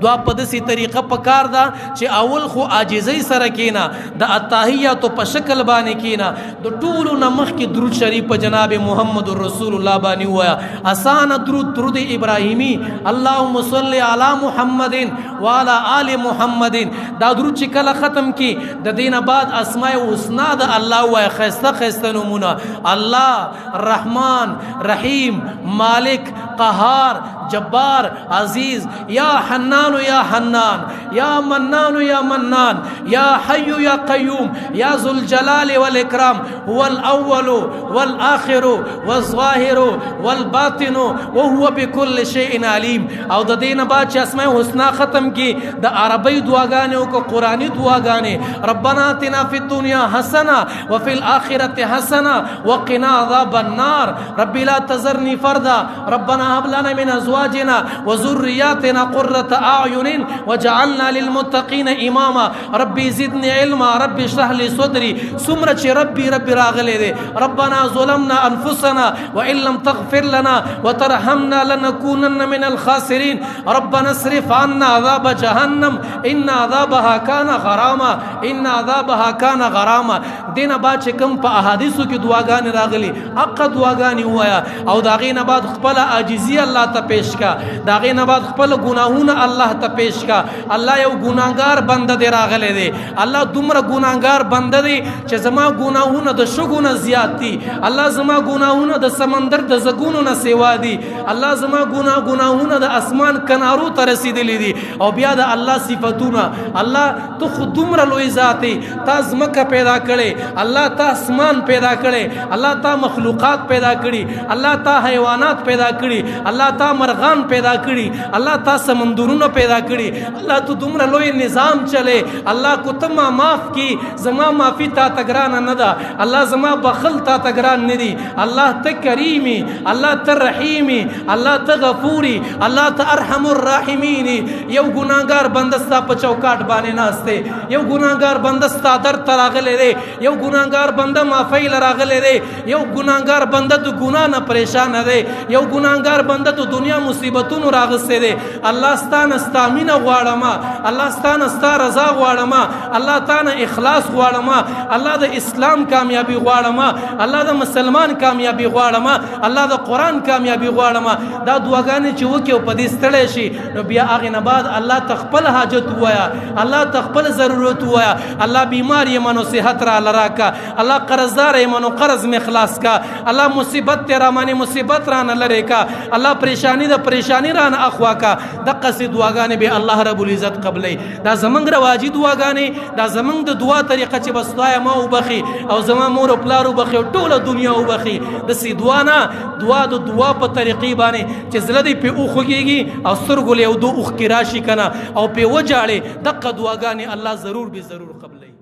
دعا په داسې طریقه پکار ده چې اول خو عاجزۍ سره کینا د التحیات په شکل باندې کینا د ټولو نه مخکې درود شریف په جناب محمد رسول الله باندې وایا اسانه درود ابراهیمی اللهم صل علی محمد وعلى آل محمد دا درود چې کله ختم کی د دینه بعد اسماء الحسنا د الله وایا خسته خسته نمونه الله رحمان رحیم مالک قهار جبار عزیز یا حنان یا حنان یا منان یا منان یا حی یا قیوم یا ذو الجلال والاکرام هو الاول والآخر والظاهر والباطن وهو بكل شيء علیم. او د دینه بعد چې اسماء الحسنا ختم کی د عربی دعاګانې او کو قرآنی دعاګانې ربنا آتنا فی الدنیا حسنه وفي الاخره حسنه وقنا عذاب النار رب لا تذرني فردا ربنا هب لنا من ازواجنا وذرياتنا قرة اعين وجعلنا للمتقين اماما ربي زدني علما ربي اشرح لي صدري سمره چې ربي راغلي دي ربنا ظلمنا انفسنا وان لم تغفر لنا وترحمنا لنكونن من الخاسرين ربنا اصرف عنا عذاب جهنم ان عذابها كان غراما ان عذابها كان غراما. دینه بعد چې کوم په احادیثو کې دعاګانې راغلي حق دعاګانې وایا او دا غینه بعد خپل عاجزی الله ته پیش کا دا غینه بعد خپل ګناهونه الله ته پیش کا. الله یو ګناګار بنده دی راغلی دی الله دومره ګناګار بنده دی چې زما ګناهونه د شګونه زیات دي الله زما ګناهونه د سمندر د زګونو نه سیوا دي الله زما ګناهونه د اسمان کنارو ته رسیدلي دي او بیا د الله صفاتونه الله تو خود دومره لوی ذات تا زمکه پیدا کړي الله تا اسمان پیدا کړي الله تا مخلوقات پیدا کړي الله تا حیوانات پیدا کړي الله تا مرغان پیدا کړي الله تا سمندرونه پیدا کړي الله تو دومره لوی نظام چلے الله کو تم معاف کی زما معافی تا تګران نه ده الله زما بخل تا تګران نه دي الله ته کریمی الله ته رحیمی الله ته غفوری الله ته ارحم الراحمین. یو ګناګار بندستا په چوکاټ باندې ناشته یو ګناګار بندستا در تراغله دی یو ګناګار بنده معافی لراغله دی یو ګناګار بنده د ګنا نه پریشان دی یو ګناګار بنده د دنیا مصیبتونو راغسته دی الله ستانه استامینه غواړم الله ستانه ستا رضا غواړم الله تعالی اخلاص غواړم الله د اسلام کامیابی غواړم الله د مسلمان کامیابی غواړم الله د قران کامیابی غواړم. دا دعاګانې چې وکي په دې ستړی شي نو بیا هغه نه بعد الله تخپل حاجت وایا الله تخپل ضرورت وایا الله بیمار یې منو صحت را لراکا الله قرضدار یې منو قرض می خلاص کا الله مصیبت تیرا مانی مصیبت را نه لری کا الله پریشانی د پریشانی را نه اخوا کا. د قصې دعاګانې به الله رب العزت قبلې دا زمنګ رواجی دعاګانې دا زمنګ د دعا طریقه چې بس دعا ما وبخي او زما مور او پلار وبخي ټوله دنیا وبخي د سي دعا نه دعا د دعا په طریقې باندې چې زړه دې په اوخږي او سترګو له او دوه اوخ کې راشي کنه او په وجاړي دغه دعاګانې الله ضرور به ضرور قبلې.